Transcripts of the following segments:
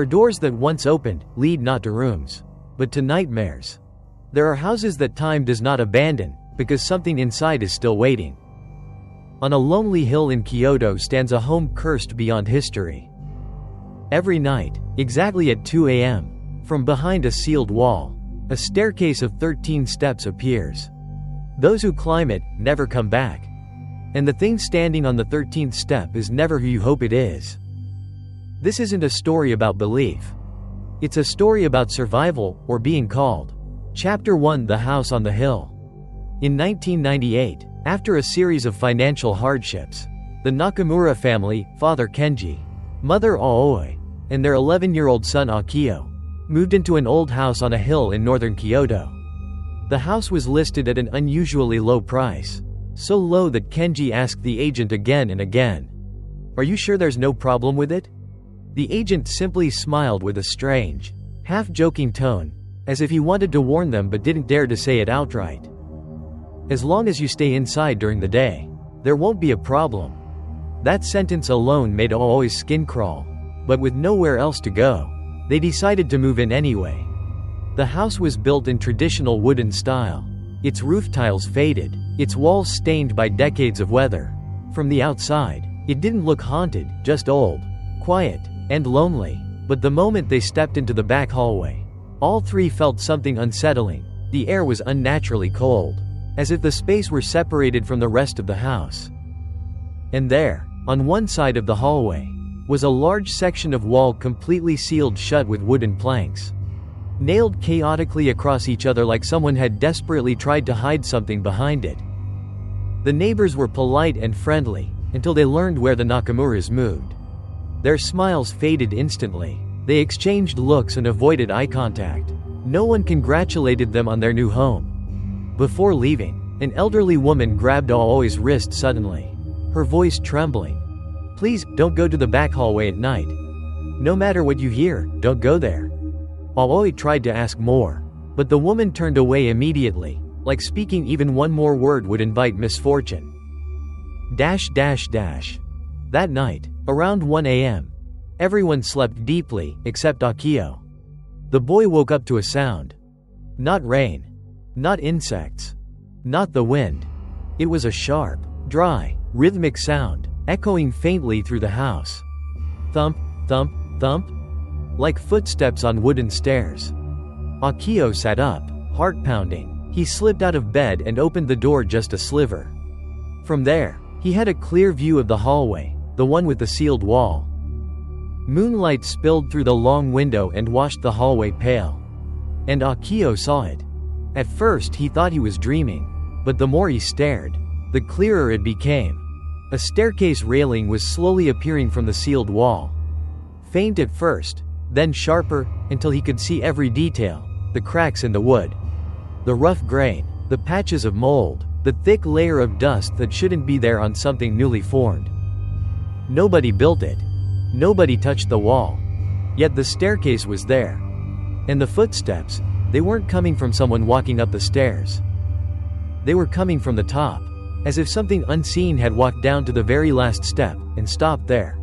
are doors that once opened, lead not to rooms, but to nightmares. There are houses that time does not abandon, because something inside is still waiting. On a lonely hill in Kyoto stands a home cursed beyond history. Every night, exactly at 2 a.m., from behind a sealed wall, a staircase of 13 steps appears. Those who climb it never come back. And the thing standing on the 13th step is never who you hope it is. This isn't a story about belief. It's a story about survival, or being called. Chapter 1: The House on the Hill. In 1998, after a series of financial hardships, the Nakamura family, father Kenji, mother Aoi, and their 11-year-old son Akio, moved into an old house on a hill in northern Kyoto. The house was listed at an unusually low price, so low that Kenji asked the agent again and again, "Are you sure there's no problem with it?" The agent simply smiled with a strange, half-joking tone, as if he wanted to warn them but didn't dare to say it outright. "As long as you stay inside during the day, there won't be a problem." That sentence alone made Aoi's skin crawl, but with nowhere else to go, they decided to move in anyway. The house was built in traditional wooden style, its roof tiles faded, its walls stained by decades of weather. From the outside, it didn't look haunted, just old, quiet, and lonely. But the moment they stepped into the back hallway, all three felt something unsettling. The air was unnaturally cold, as if the space were separated from the rest of the house. And there, on one side of the hallway, was a large section of wall completely sealed shut with wooden planks, nailed chaotically across each other like someone had desperately tried to hide something behind it. The neighbors were polite and friendly, until they learned where the Nakamuras moved. Their smiles faded instantly. They exchanged looks and avoided eye contact. No one congratulated them on their new home. Before leaving, an elderly woman grabbed Aoi's wrist suddenly, her voice trembling. "Please, don't go to the back hallway at night. No matter what you hear, don't go there." Aoi tried to ask more, but the woman turned away immediately, like speaking even one more word would invite misfortune. That night, around 1 a.m., everyone slept deeply, except Akio. The boy woke up to a sound. Not rain. Not insects. Not the wind. It was a sharp, dry, rhythmic sound, echoing faintly through the house. Thump, thump, thump. Like footsteps on wooden stairs. Akio sat up, heart pounding. He slipped out of bed and opened the door just a sliver. From there, he had a clear view of the hallway, the one with the sealed wall. Moonlight spilled through the long window and washed the hallway pale. And Akio saw it. At first he thought he was dreaming, but the more he stared, the clearer it became. A staircase railing was slowly appearing from the sealed wall. Faint at first, then sharper, until he could see every detail: the cracks in the wood, the rough grain, the patches of mold, the thick layer of dust that shouldn't be there on something newly formed. Nobody built it. Nobody touched the wall. Yet the staircase was there. And the footsteps, they weren't coming from someone walking up the stairs. They were coming from the top, as if something unseen had walked down to the very last step and stopped there.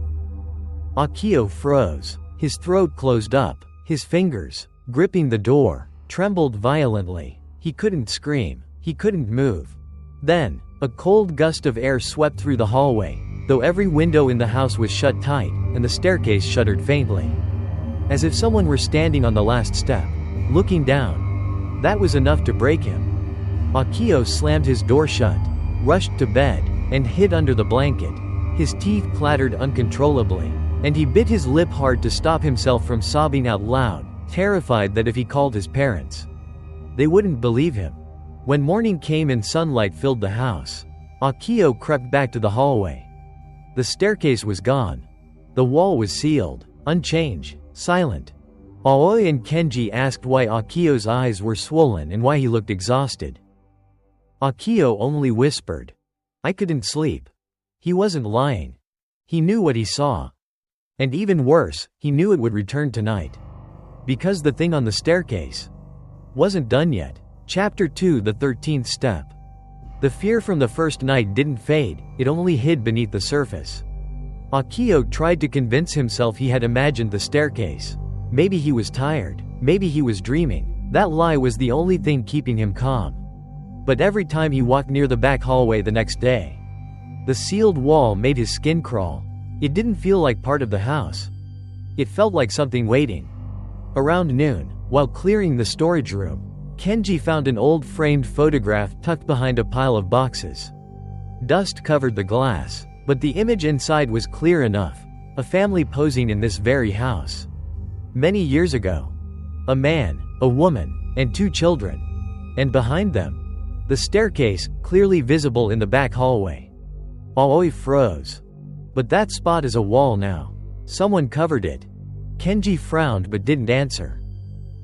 Akio froze. His throat closed up. His fingers, gripping the door, trembled violently. He couldn't scream. He couldn't move. Then, a cold gust of air swept through the hallway, though every window in the house was shut tight, and the staircase shuddered faintly. As if someone were standing on the last step, looking down. That was enough to break him. Akio slammed his door shut, rushed to bed, and hid under the blanket. His teeth clattered uncontrollably, and he bit his lip hard to stop himself from sobbing out loud, terrified that if he called his parents, they wouldn't believe him. When morning came and sunlight filled the house, Akio crept back to the hallway. The staircase was gone. The wall was sealed, unchanged, silent. Aoi and Kenji asked why Akio's eyes were swollen and why he looked exhausted. Akio only whispered, "I couldn't sleep." He wasn't lying. He knew what he saw. And even worse, he knew it would return tonight. Because the thing on the staircase wasn't done yet. Chapter 2: The 13th Step. The fear from the first night didn't fade, it only hid beneath the surface. Akio tried to convince himself he had imagined the staircase, Maybe he was tired. Maybe he was dreaming. That lie was the only thing keeping him calm. But every time he walked near the back hallway the next day, the sealed wall made his skin crawl. It didn't feel like part of the house. It felt like something waiting. Around noon, while clearing the storage room, Kenji found an old framed photograph tucked behind a pile of boxes. Dust covered the glass, but the image inside was clear enough. A family posing in this very house. Many years ago. A man, a woman, and 2 children. And behind them, the staircase, clearly visible in the back hallway. Aoi froze. But that spot is a wall now. Someone covered it. Kenji frowned but didn't answer.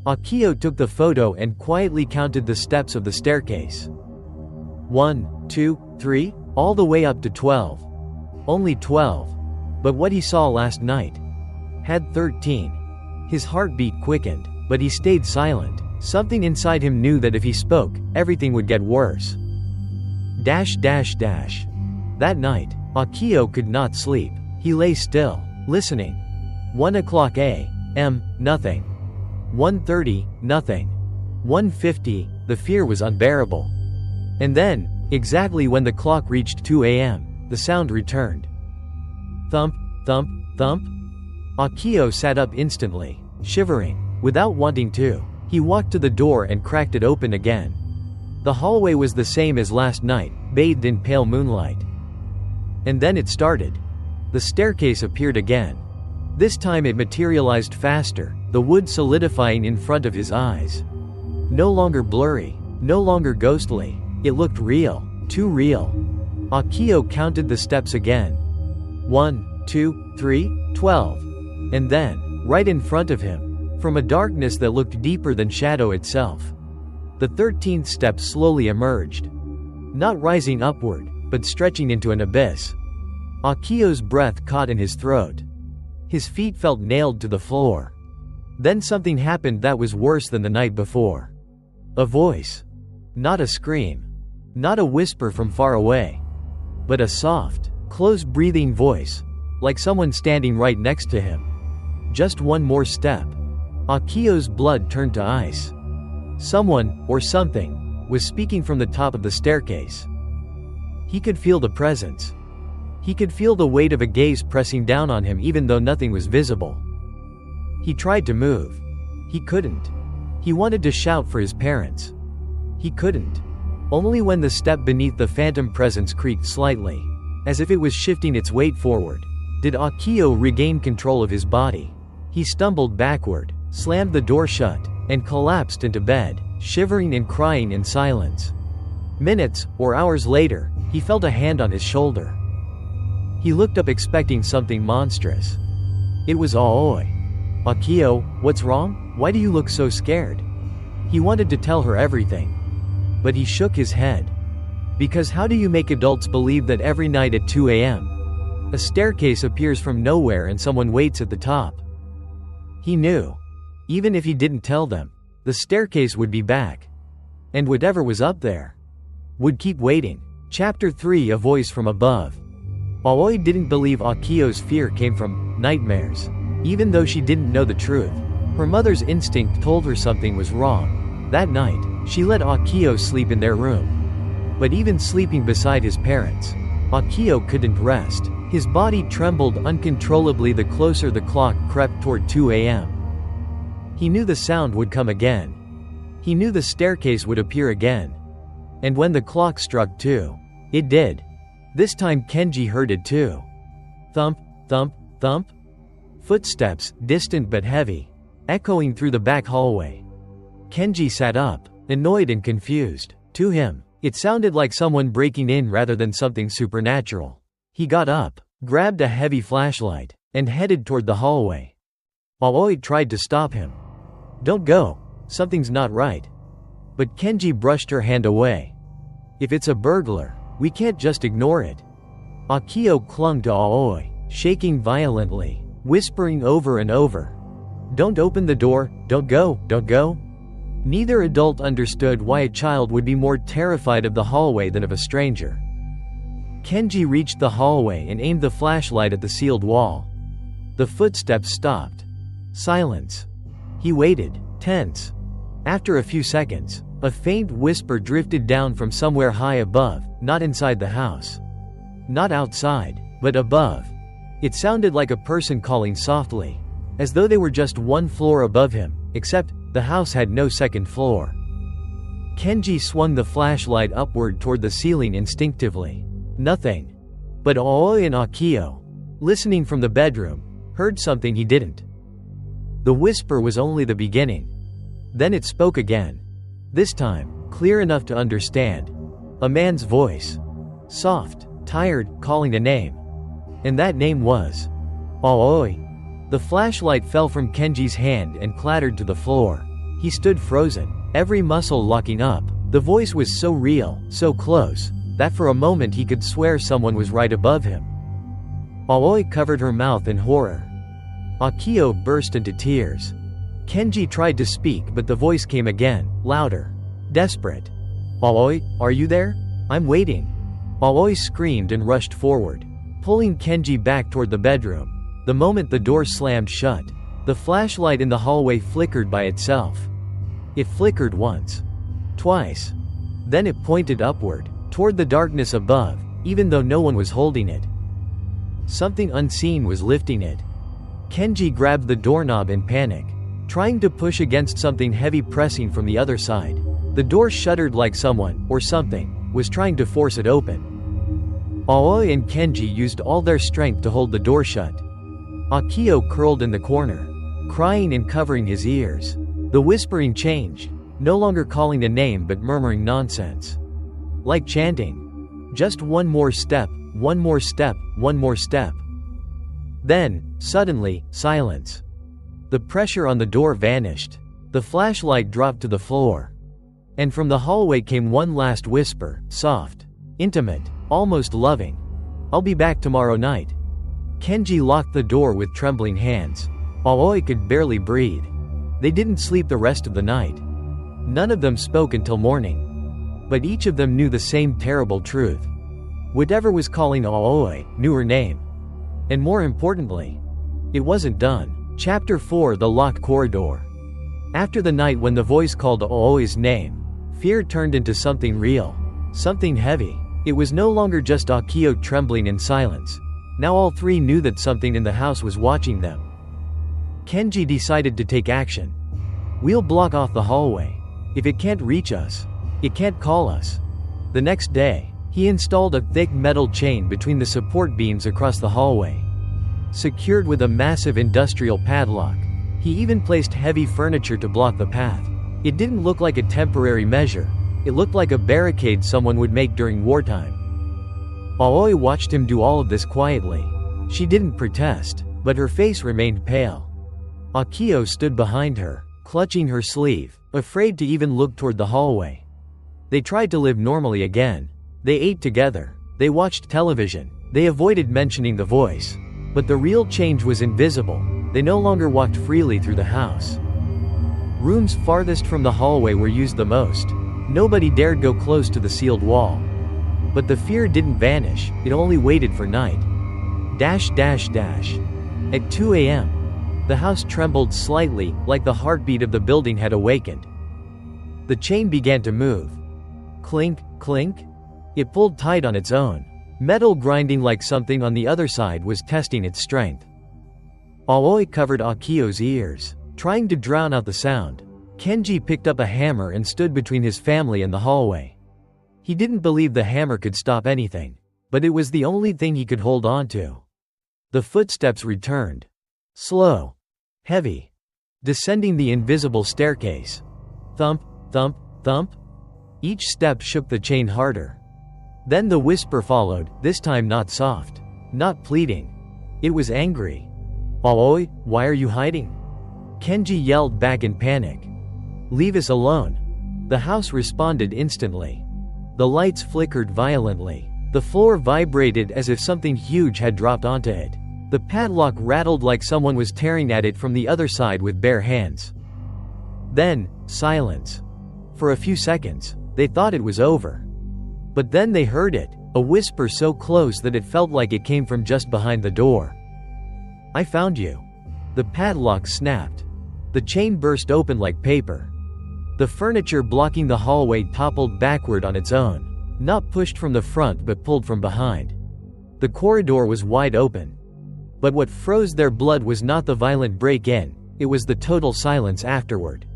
Akio took the photo and quietly counted the steps of the staircase. 1, 2, 3, all the way up to 12. Only 12. But what he saw last night had 13. His heartbeat quickened, but he stayed silent. Something inside him knew that if he spoke, everything would get worse. That night, Akio could not sleep. He lay still, listening. 1 o'clock a.m., nothing. 1:30, nothing. 1:50, the fear was unbearable. And then, exactly when the clock reached 2 a.m., the sound returned. Thump, thump, thump. Akio sat up instantly, shivering. Without wanting to, he walked to the door and cracked it open again. The hallway was the same as last night, bathed in pale moonlight. And then it started. The staircase appeared again. This time it materialized faster, the wood solidifying in front of his eyes. No longer blurry, no longer ghostly. It looked real, too real. Akio counted the steps again. 1, 2, 3, 12. And then, right in front of him, from a darkness that looked deeper than shadow itself, the 13th step slowly emerged. Not rising upward, but stretching into an abyss. Akio's breath caught in his throat. His feet felt nailed to the floor. Then something happened that was worse than the night before. A voice. Not a scream. Not a whisper from far away. But a soft, close-breathing voice, like someone standing right next to him. Just one more step. Akio's blood turned to ice. Someone, or something, was speaking from the top of the staircase. He could feel the presence. He could feel the weight of a gaze pressing down on him even though nothing was visible. He tried to move. He couldn't. He wanted to shout for his parents. He couldn't. Only when the step beneath the phantom presence creaked slightly, as if it was shifting its weight forward, did Akio regain control of his body. He stumbled backward, slammed the door shut, and collapsed into bed, shivering and crying in silence. Minutes, or hours later, he felt a hand on his shoulder. He looked up expecting something monstrous. It was Aoi. Akio, what's wrong? Why do you look so scared? He wanted to tell her everything. But he shook his head. Because how do you make adults believe that every night at 2 a.m., a staircase appears from nowhere and someone waits at the top? He knew. Even if he didn't tell them, the staircase would be back. And whatever was up there would keep waiting. Chapter 3, A Voice from Above. Aoi didn't believe Akio's fear came from nightmares. Even though she didn't know the truth, her mother's instinct told her something was wrong. That night, she let Akio sleep in their room. But even sleeping beside his parents, Akio couldn't rest. His body trembled uncontrollably the closer the clock crept toward 2 a.m. He knew the sound would come again. He knew the staircase would appear again. And when the clock struck 2, it did. This time Kenji heard it too. Thump, thump, thump. Footsteps, distant but heavy, echoing through the back hallway. Kenji sat up, annoyed and confused. To him, it sounded like someone breaking in rather than something supernatural. He got up, grabbed a heavy flashlight, and headed toward the hallway. Aoi tried to stop him. Don't go, something's not right. But Kenji brushed her hand away. If it's a burglar, we can't just ignore it. Akio clung to Aoi, shaking violently, whispering over and over. Don't open the door, don't go, don't go. Neither adult understood why a child would be more terrified of the hallway than of a stranger. Kenji reached the hallway and aimed the flashlight at the sealed wall. The footsteps stopped. Silence. He waited, tense. After a few seconds, a faint whisper drifted down from somewhere high above, not inside the house. Not outside, but above. It sounded like a person calling softly, as though they were just one floor above him, except the house had no second floor. Kenji swung the flashlight upward toward the ceiling instinctively. Nothing. But Aoi and Akio, listening from the bedroom, heard something he didn't. The whisper was only the beginning. Then it spoke again. This time, clear enough to understand. A man's voice. Soft, tired, calling a name. And that name was Aoi. The flashlight fell from Kenji's hand and clattered to the floor. He stood frozen, every muscle locking up. The voice was so real, so close, that for a moment he could swear someone was right above him. Aoi covered her mouth in horror. Akio burst into tears. Kenji tried to speak, but the voice came again, louder. Desperate. Aoi, are you there? I'm waiting. Aoi screamed and rushed forward, pulling Kenji back toward the bedroom. The moment the door slammed shut, the flashlight in the hallway flickered by itself. It flickered once. Twice. Then it pointed upward, toward the darkness above, even though no one was holding it. Something unseen was lifting it. Kenji grabbed the doorknob in panic, trying to push against something heavy pressing from the other side. The door shuddered like someone, or something, was trying to force it open. Aoi and Kenji used all their strength to hold the door shut. Akio curled in the corner, crying and covering his ears. The whispering changed, no longer calling a name but murmuring nonsense. Like chanting. Just one more step, one more step, one more step. Then, suddenly, silence. The pressure on the door vanished. The flashlight dropped to the floor. And from the hallway came one last whisper, soft, intimate, almost loving. I'll be back tomorrow night. Kenji locked the door with trembling hands. Aoi could barely breathe. They didn't sleep the rest of the night. None of them spoke until morning. But each of them knew the same terrible truth. Whatever was calling Aoi knew her name. And more importantly, it wasn't done. Chapter 4: The Locked Corridor. After the night when the voice called Aoi's name, fear turned into something real. Something heavy. It was no longer just Akio trembling in silence. Now all three knew that something in the house was watching them. Kenji decided to take action. We'll block off the hallway. If it can't reach us, it can't call us. The next day, he installed a thick metal chain between the support beams across the hallway. Secured with a massive industrial padlock, he even placed heavy furniture to block the path. It didn't look like a temporary measure. It looked like a barricade someone would make during wartime. Aoi watched him do all of this quietly. She didn't protest, but her face remained pale. Akio stood behind her, clutching her sleeve, afraid to even look toward the hallway. They tried to live normally again. They ate together. They watched television. They avoided mentioning the voice. But the real change was invisible. They no longer walked freely through the house. Rooms farthest from the hallway were used the most. Nobody dared go close to the sealed wall. But the fear didn't vanish, it only waited for night. At 2 a.m., the house trembled slightly, like the heartbeat of the building had awakened. The chain began to move. Clink, clink. It pulled tight on its own. Metal grinding like something on the other side was testing its strength. Aoi covered Akio's ears, trying to drown out the sound. Kenji picked up a hammer and stood between his family and the hallway. He didn't believe the hammer could stop anything, but it was the only thing he could hold on to. The footsteps returned. Slow. Heavy. Descending the invisible staircase. Thump, thump, thump. Each step shook the chain harder. Then the whisper followed, this time not soft. Not pleading. It was angry. Aoi, why are you hiding? Kenji yelled back in panic. Leave us alone. The house responded instantly. The lights flickered violently. The floor vibrated as if something huge had dropped onto it. The padlock rattled like someone was tearing at it from the other side with bare hands. Then, silence. For a few seconds, they thought it was over. But then they heard it, a whisper so close that it felt like it came from just behind the door. I found you. The padlock snapped. The chain burst open like paper. The furniture blocking the hallway toppled backward on its own, not pushed from the front but pulled from behind. The corridor was wide open. But what froze their blood was not the violent break-in, it was the total silence afterward.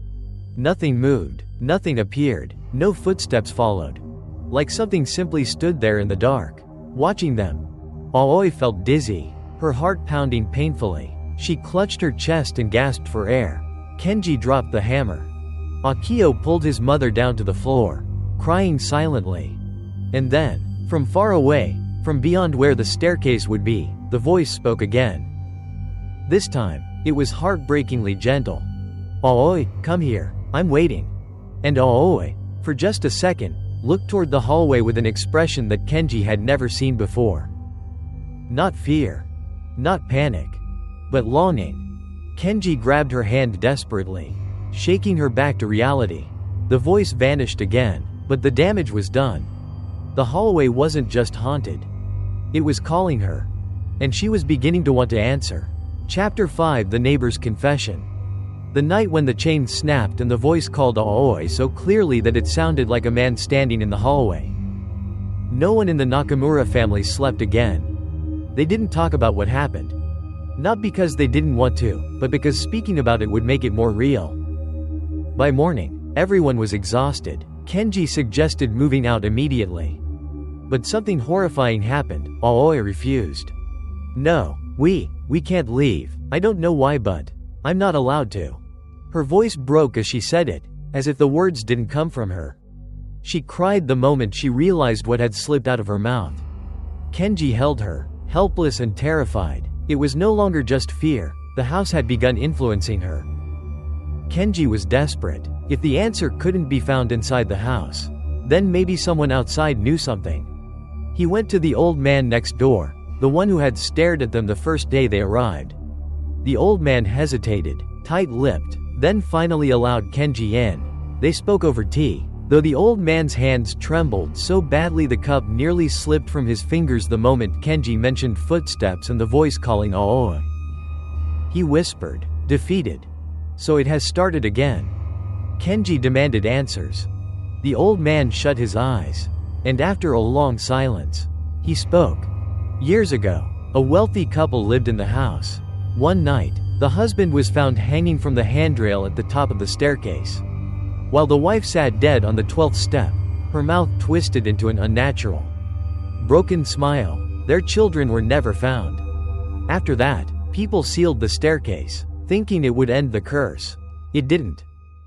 Nothing moved, nothing appeared, no footsteps followed. Like something simply stood there in the dark, watching them. Aoi felt dizzy, her heart pounding painfully. She clutched her chest and gasped for air. Kenji dropped the hammer. Akio pulled his mother down to the floor, crying silently. And then, from far away, from beyond where the staircase would be, the voice spoke again. This time, it was heartbreakingly gentle. "Aoi, come here, I'm waiting." And Aoi, for just a second, looked toward the hallway with an expression that Kenji had never seen before. Not fear. Not panic. But longing. Kenji grabbed her hand desperately, shaking her back to reality. The voice vanished again, but the damage was done. The hallway wasn't just haunted. It was calling her. And she was beginning to want to answer. Chapter 5: The Neighbor's Confession. The night when the chain snapped and the voice called Aoi so clearly that it sounded like a man standing in the hallway. No one in the Nakamura family slept again. They didn't talk about what happened. Not because they didn't want to, but because speaking about it would make it more real. By morning, everyone was exhausted. Kenji suggested moving out immediately. But something horrifying happened. Aoi refused. "No, we can't leave. I don't know why, but I'm not allowed to." Her voice broke as she said it, as if the words didn't come from her. She cried the moment she realized what had slipped out of her mouth. Kenji held her, helpless and terrified. It was no longer just fear, the house had begun influencing her. Kenji was desperate. If the answer couldn't be found inside the house, then maybe someone outside knew something. He went to the old man next door, the one who had stared at them the first day they arrived. The old man hesitated, tight-lipped, then finally allowed Kenji in. They spoke over tea, though the old man's hands trembled so badly the cup nearly slipped from his fingers the moment Kenji mentioned footsteps and the voice calling Aoi. He whispered, defeated. "So it has started again." Kenji demanded answers. The old man shut his eyes. And after a long silence, he spoke. Years ago, a wealthy couple lived in the house. One night, the husband was found hanging from the handrail at the top of the staircase, while the wife sat dead on the 12th step, her mouth twisted into an unnatural, broken smile. Their children were never found. After that, people sealed the staircase, thinking it would end the curse. It didn't.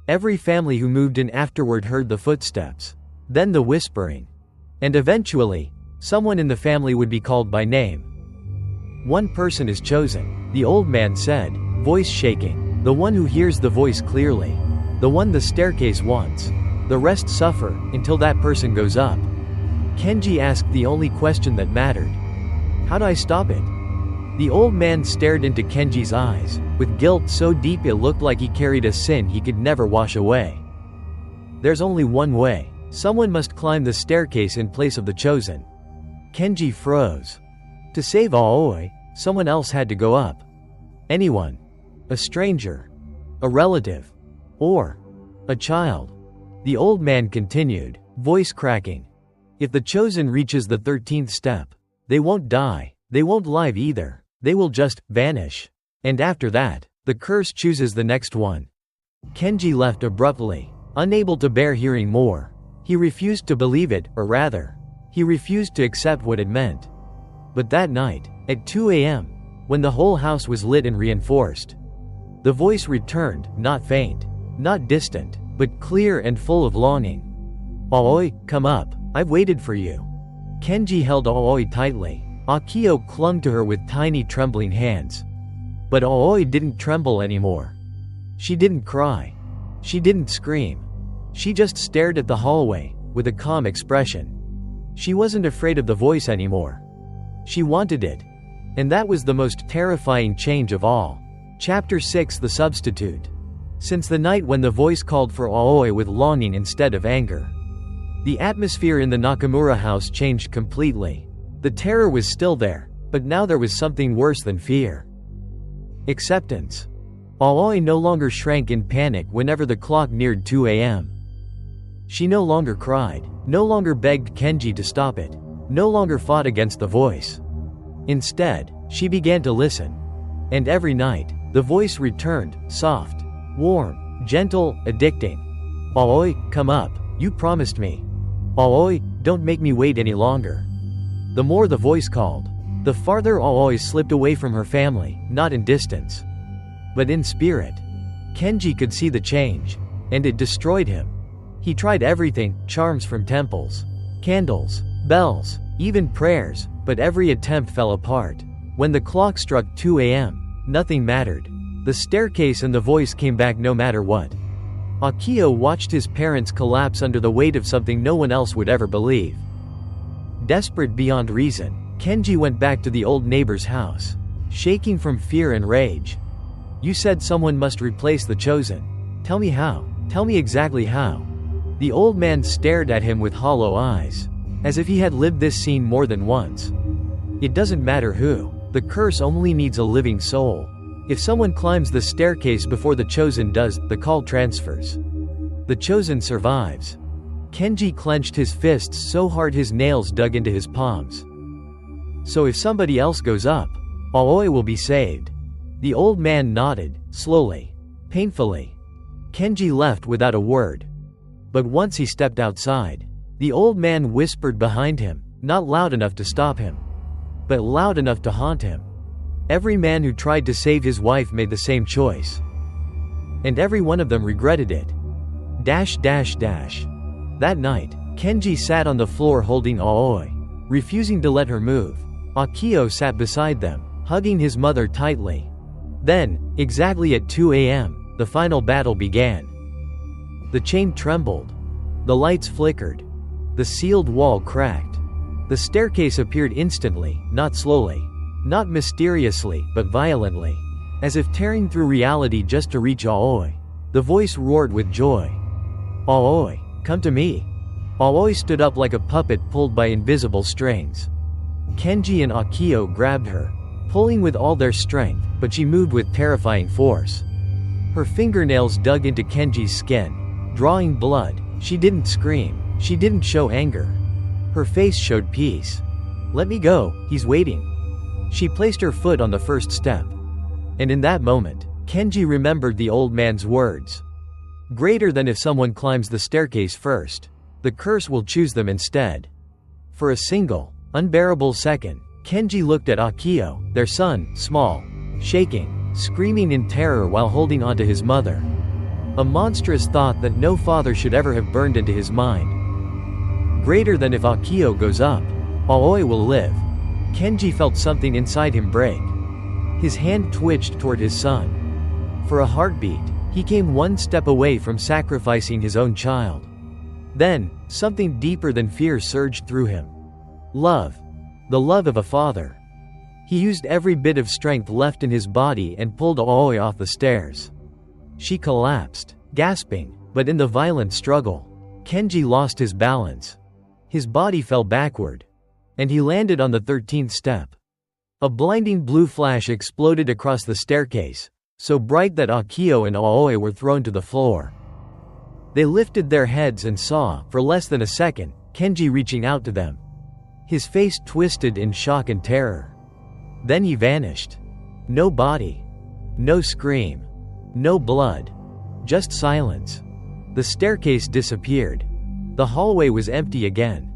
Every family who moved in afterward heard the footsteps, then the whispering. And eventually, someone in the family would be called by name. "One person is chosen," the old man said, voice shaking. "The one who hears the voice clearly. The one the staircase wants. The rest suffer, until that person goes up." Kenji asked the only question that mattered. "How do I stop it?" The old man stared into Kenji's eyes, with guilt so deep it looked like he carried a sin he could never wash away. "There's only one way. Someone must climb the staircase in place of the chosen." Kenji froze. To save Aoi, someone else had to go up. Anyone. A stranger. A relative. Or a child. The old man continued, voice cracking. "If the chosen reaches the 13th step, they won't die, they won't live either, they will just vanish. And after that, the curse chooses the next one." Kenji left abruptly, unable to bear hearing more. He refused to believe it, or rather, he refused to accept what it meant. But that night, at 2 a.m., when the whole house was lit and reinforced, the voice returned, not faint, not distant, but clear and full of longing. "Aoi, come up, I've waited for you." Kenji held Aoi tightly. Akio clung to her with tiny trembling hands. But Aoi didn't tremble anymore. She didn't cry. She didn't scream. She just stared at the hallway, with a calm expression. She wasn't afraid of the voice anymore. She wanted it. And that was the most terrifying change of all. Chapter 6: The Substitute. Since the night when the voice called for Aoi with longing instead of anger, the atmosphere in the Nakamura house changed completely. The terror was still there, but now there was something worse than fear. Acceptance. Aoi no longer shrank in panic whenever the clock neared 2 a.m. She no longer cried, no longer begged Kenji to stop it, no longer fought against the voice. Instead, she began to listen. And every night, the voice returned, soft, warm, gentle, addicting. Aoi, come up, you promised me. Aoi, don't make me wait any longer. The more the voice called, the farther Aoi slipped away from her family, not in distance, but in spirit. Kenji could see the change, and it destroyed him. He tried everything, charms from temples, candles, bells, even prayers, but every attempt fell apart. When the clock struck 2 a.m., nothing mattered. The staircase and the voice came back no matter what. Akio watched his parents collapse under the weight of something no one else would ever believe. Desperate beyond reason, Kenji went back to the old neighbor's house, shaking from fear and rage. You said someone must replace the chosen. Tell me how. Tell me exactly how. The old man stared at him with hollow eyes, as if he had lived this scene more than once. It doesn't matter who. The curse only needs a living soul. If someone climbs the staircase before the chosen does, the call transfers. The chosen survives. Kenji clenched his fists so hard his nails dug into his palms. So if somebody else goes up, Aoi will be saved. The old man nodded, slowly, painfully. Kenji left without a word. But once he stepped outside, the old man whispered behind him, not loud enough to stop him, but loud enough to haunt him. Every man who tried to save his wife made the same choice. And every one of them regretted it. That night, Kenji sat on the floor holding Aoi, refusing to let her move. Akio sat beside them, hugging his mother tightly. Then, exactly at 2 a.m., the final battle began. The chain trembled. The lights flickered. The sealed wall cracked. The staircase appeared instantly, not slowly, not mysteriously, but violently, as if tearing through reality just to reach Aoi. The voice roared with joy. Aoi, come to me. Aoi stood up like a puppet pulled by invisible strings. Kenji and Akio grabbed her, pulling with all their strength, but she moved with terrifying force. Her fingernails dug into Kenji's skin, drawing blood. She didn't scream. She didn't show anger. Her face showed peace. Let me go, he's waiting. She placed her foot on the first step. And in that moment, Kenji remembered the old man's words. Greater than if someone climbs the staircase first. The curse will choose them instead. For a single, unbearable second, Kenji looked at Akio, their son, small, shaking, screaming in terror while holding onto his mother. A monstrous thought that no father should ever have burned into his mind. Greater than if Akio goes up, Aoi will live. Kenji felt something inside him break. His hand twitched toward his son. For a heartbeat, he came one step away from sacrificing his own child. Then, something deeper than fear surged through him. Love. The love of a father. He used every bit of strength left in his body and pulled Aoi off the stairs. She collapsed, gasping, but in the violent struggle, Kenji lost his balance. His body fell backward, and he landed on the 13th step. A blinding blue flash exploded across the staircase, so bright that Akio and Aoi were thrown to the floor. They lifted their heads and saw, for less than a second, Kenji reaching out to them. His face twisted in shock and terror. Then he vanished. No body. No scream. No blood. Just silence. The staircase disappeared. The hallway was empty again.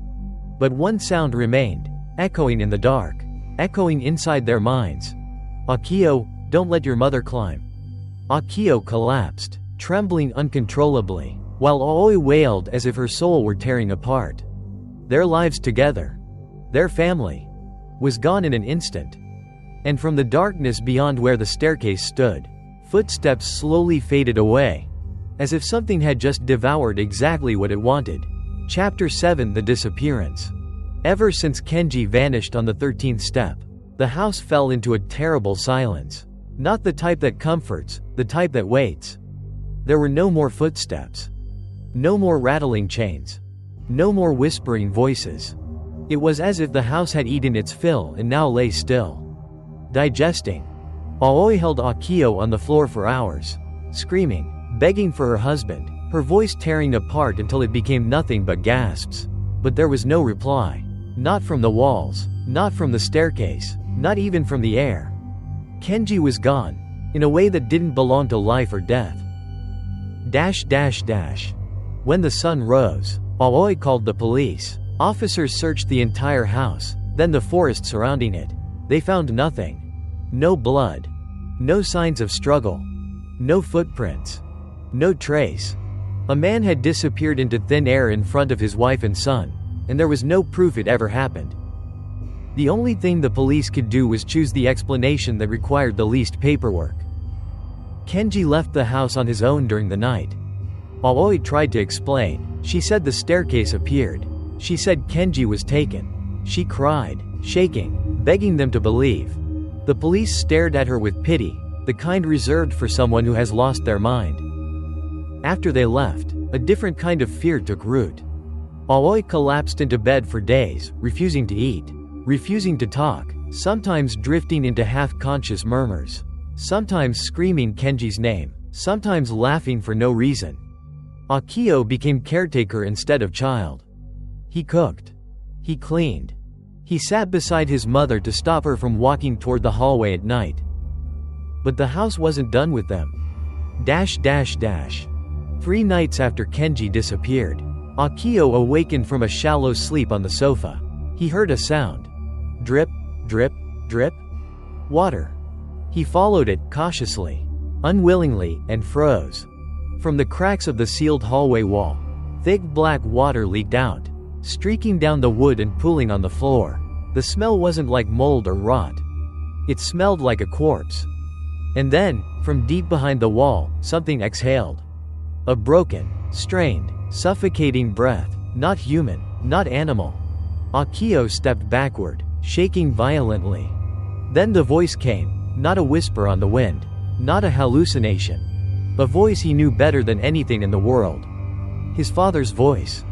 But one sound remained, echoing in the dark, echoing inside their minds. Akio, don't let your mother climb. Akio collapsed, trembling uncontrollably, while Aoi wailed as if her soul were tearing apart. Their lives together, their family, was gone in an instant. And from the darkness beyond where the staircase stood, footsteps slowly faded away, as if something had just devoured exactly what it wanted. Chapter 7: The Disappearance. Ever since Kenji vanished on the 13th step, the house fell into a terrible silence. Not the type that comforts, the type that waits. There were no more footsteps. No more rattling chains. No more whispering voices. It was as if the house had eaten its fill and now lay still, digesting. Aoi held Akio on the floor for hours, screaming, begging for her husband, her voice tearing apart until it became nothing but gasps. But there was no reply. Not from the walls, not from the staircase, not even from the air. Kenji was gone, in a way that didn't belong to life or death. When the sun rose, Aoi called the police. Officers searched the entire house, then the forest surrounding it. They found nothing. No blood. No signs of struggle. No footprints. No trace. A man had disappeared into thin air in front of his wife and son, and there was no proof it ever happened. The only thing the police could do was choose the explanation that required the least paperwork. Kenji left the house on his own during the night. Aoi tried to explain. She said the staircase appeared. She said Kenji was taken. She cried, shaking, begging them to believe. The police stared at her with pity, the kind reserved for someone who has lost their mind. After they left, a different kind of fear took root. Aoi collapsed into bed for days, refusing to eat, refusing to talk, sometimes drifting into half-conscious murmurs, sometimes screaming Kenji's name, sometimes laughing for no reason. Akio became caretaker instead of child. He cooked. He cleaned. He sat beside his mother to stop her from walking toward the hallway at night. But the house wasn't done with them. 3 nights after Kenji disappeared, Akio awakened from a shallow sleep on the sofa. He heard a sound. Drip, drip, drip. Water. He followed it, cautiously, unwillingly, and froze. From the cracks of the sealed hallway wall, thick black water leaked out, streaking down the wood and pooling on the floor. The smell wasn't like mold or rot. It smelled like a corpse. And then, from deep behind the wall, something exhaled. A broken, strained, suffocating breath, not human, not animal. Akio stepped backward, shaking violently. Then the voice came, not a whisper on the wind, not a hallucination. A voice he knew better than anything in the world. His father's voice.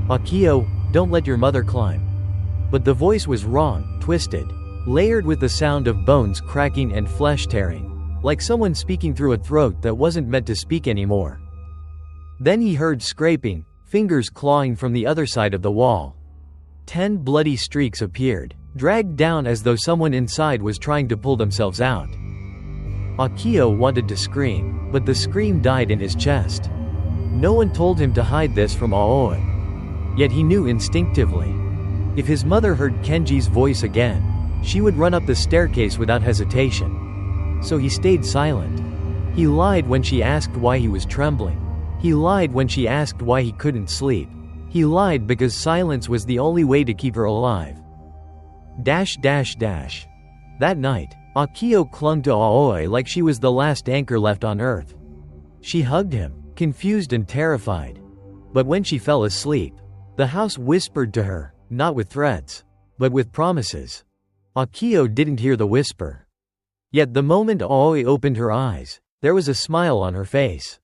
Akio, don't let your mother climb. But the voice was wrong, twisted, layered with the sound of bones cracking and flesh tearing, like someone speaking through a throat that wasn't meant to speak anymore. Then he heard scraping, fingers clawing from the other side of the wall. 10 bloody streaks appeared, dragged down as though someone inside was trying to pull themselves out. Akio wanted to scream, but the scream died in his chest. No one told him to hide this from Aoi. Yet he knew instinctively. If his mother heard Kenji's voice again, she would run up the staircase without hesitation. So he stayed silent. He lied when she asked why he was trembling. He lied when she asked why he couldn't sleep. He lied because silence was the only way to keep her alive. That night, Akio clung to Aoi like she was the last anchor left on Earth. She hugged him, confused and terrified. But when she fell asleep, the house whispered to her, not with threats, but with promises. Akio didn't hear the whisper. Yet the moment Aoi opened her eyes, there was a smile on her face.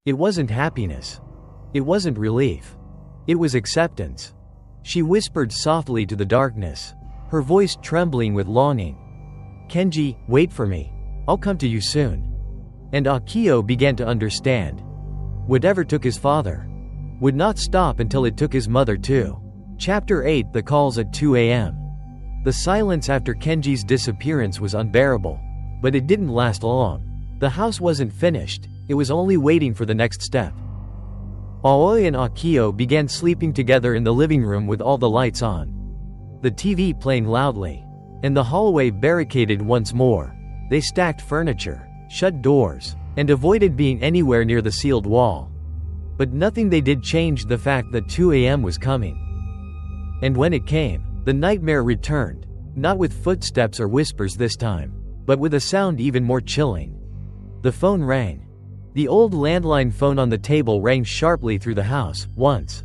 It wasn't happiness. It wasn't relief. It was acceptance. She whispered softly to the darkness, her voice trembling with longing. Kenji, wait for me. I'll come to you soon. And Akio began to understand. Whatever took his father would not stop until it took his mother too. Chapter 8. The calls at 2 a.m. The silence after Kenji's disappearance was unbearable. But it didn't last long. The house wasn't finished, it was only waiting for the next step. Aoi and Akio began sleeping together in the living room with all the lights on. The TV playing loudly. And the hallway barricaded once more. They stacked furniture, shut doors, and avoided being anywhere near the sealed wall. But nothing they did changed the fact that 2 a.m. was coming. And when it came, the nightmare returned, not with footsteps or whispers this time, but with a sound even more chilling. The phone rang. The old landline phone on the table rang sharply through the house, once,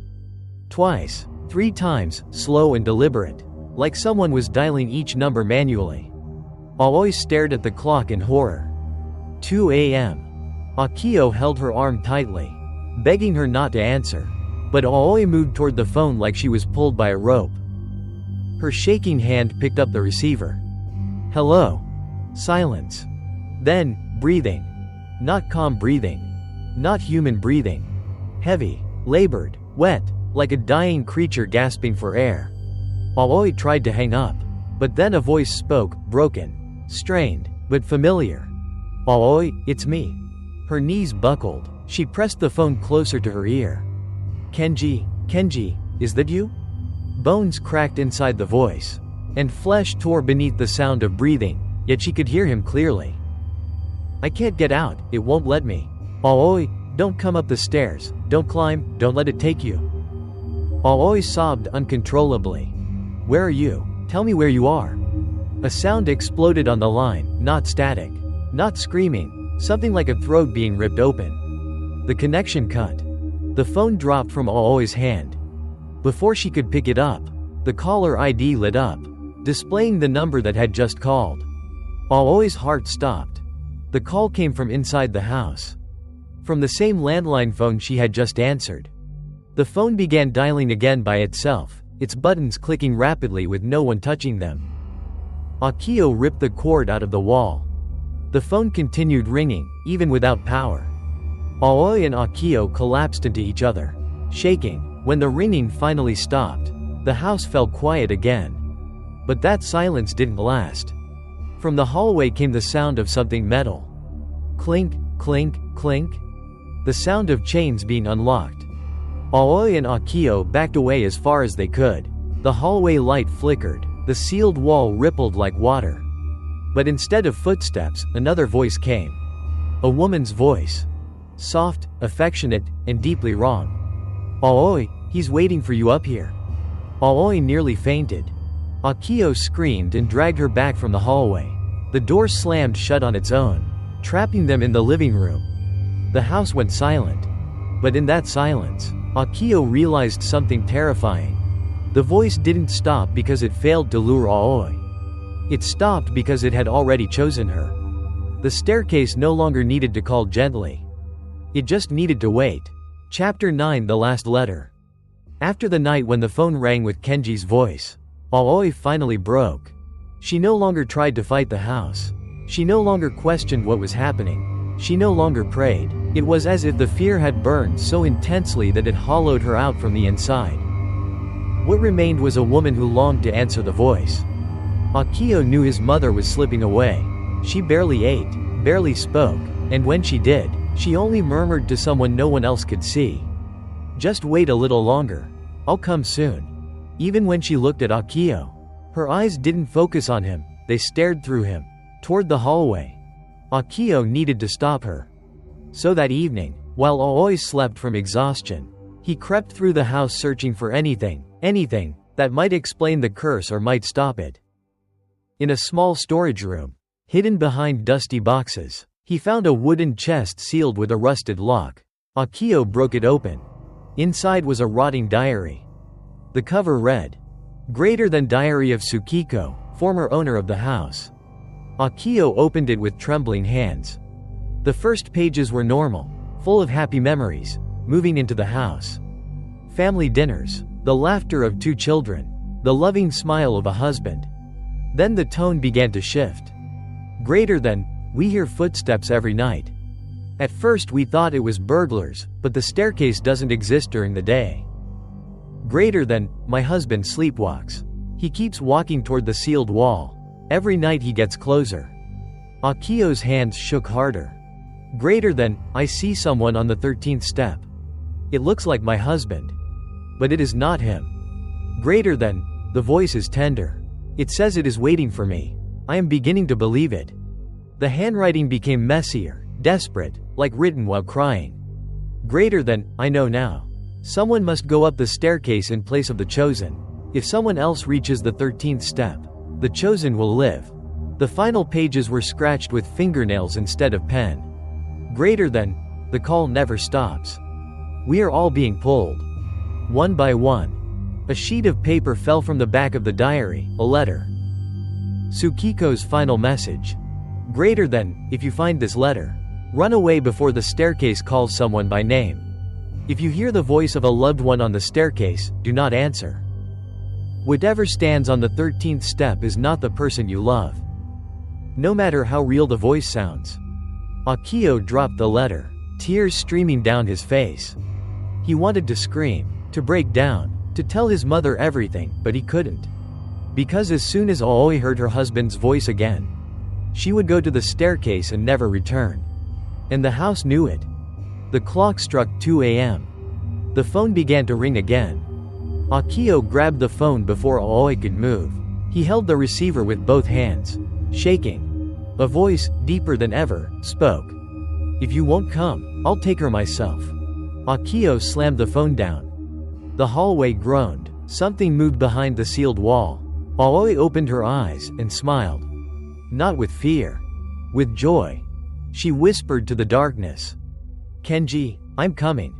twice, 3 times, slow and deliberate, like someone was dialing each number manually. Aoi stared at the clock in horror. 2 a.m. Akio held her arm tightly, begging her not to answer, but Aoi moved toward the phone like she was pulled by a rope. Her shaking hand picked up the receiver. Hello? Silence. Then, breathing. Not calm breathing. Not human breathing. Heavy, labored, wet, like a dying creature gasping for air. Aoi tried to hang up. But then a voice spoke, broken, strained, but familiar. Aoi, it's me. Her knees buckled. She pressed the phone closer to her ear. Kenji, is that you? Bones cracked inside the voice, and flesh tore beneath the sound of breathing, yet she could hear him clearly. I can't get out, it won't let me. Aoi, don't come up the stairs, don't climb, don't let it take you. Aoi sobbed uncontrollably. Where are you? Tell me where you are. A sound exploded on the line, not static, not screaming, something like a throat being ripped open. The connection cut. The phone dropped from Aoi's hand. Before she could pick it up, the caller ID lit up, displaying the number that had just called. Aoi's heart stopped. The call came from inside the house. From the same landline phone she had just answered. The phone began dialing again by itself, its buttons clicking rapidly with no one touching them. Akio ripped the cord out of the wall. The phone continued ringing, even without power. Aoi and Akio collapsed into each other, shaking. When the ringing finally stopped, the house fell quiet again. But that silence didn't last. From the hallway came the sound of something metal. Clink, clink, clink. The sound of chains being unlocked. Aoi and Akio backed away as far as they could. The hallway light flickered, the sealed wall rippled like water. But instead of footsteps, another voice came. A woman's voice. Soft, affectionate, and deeply wrong. Aoi, he's waiting for you up here. Aoi nearly fainted. Akio screamed and dragged her back from the hallway. The door slammed shut on its own, trapping them in the living room. The house went silent. But in that silence, Akio realized something terrifying. The voice didn't stop because it failed to lure Aoi. It stopped because it had already chosen her. The staircase no longer needed to call gently. It just needed to wait. Chapter 9, The Last Letter. After the night when the phone rang with Kenji's voice, Aoi finally broke. She no longer tried to fight the house. She no longer questioned what was happening. She no longer prayed. It was as if the fear had burned so intensely that it hollowed her out from the inside. What remained was a woman who longed to answer the voice. Akio knew his mother was slipping away. She barely ate, barely spoke, and when she did, she only murmured to someone no one else could see. Just wait a little longer. I'll come soon. Even when she looked at Akio, her eyes didn't focus on him, they stared through him, toward the hallway. Akio needed to stop her. So that evening, while Aoi slept from exhaustion, he crept through the house searching for anything that might explain the curse or might stop it. In a small storage room, hidden behind dusty boxes, he found a wooden chest sealed with a rusted lock. Akio broke it open. Inside was a rotting diary. The cover read, "Greater than Diary of Tsukiko, former owner of the house." Akio opened it with trembling hands. The first pages were normal, full of happy memories, moving into the house. Family dinners, the laughter of 2 children, the loving smile of a husband. Then the tone began to shift. Greater than, we hear footsteps every night. At first we thought it was burglars, but the staircase doesn't exist during the day. Greater than, my husband sleepwalks. He keeps walking toward the sealed wall. Every night he gets closer. Akio's hands shook harder. Greater than, I see someone on the 13th step. It looks like my husband. But it is not him. Greater than, the voice is tender. It says it is waiting for me. I am beginning to believe it. The handwriting became messier, desperate, like written while crying. Greater than, I know now. Someone must go up the staircase in place of the chosen. If someone else reaches the 13th step, the chosen will live. The final pages were scratched with fingernails instead of pen. Greater than, the call never stops. We are all being pulled. One by one. A sheet of paper fell from the back of the diary, a letter. Tsukiko's final message. Greater than, if you find this letter, run away before the staircase calls someone by name. If you hear the voice of a loved one on the staircase, do not answer. Whatever stands on the 13th step is not the person you love. no matter how real the voice sounds. Akio dropped the letter, tears streaming down his face. He wanted to scream, to break down, to tell his mother everything, but he couldn't. Because as soon as Aoi heard her husband's voice again, she would go to the staircase and never return. And the house knew it. The clock struck 2 a.m. The phone began to ring again. Akio grabbed the phone before Aoi could move. He held the receiver with both hands, shaking. A voice, deeper than ever, spoke. "If you won't come, I'll take her myself." Akio slammed the phone down. The hallway groaned. Something moved behind the sealed wall. Aoi opened her eyes and smiled. Not with fear. With joy. She whispered to the darkness, "Kenji, I'm coming."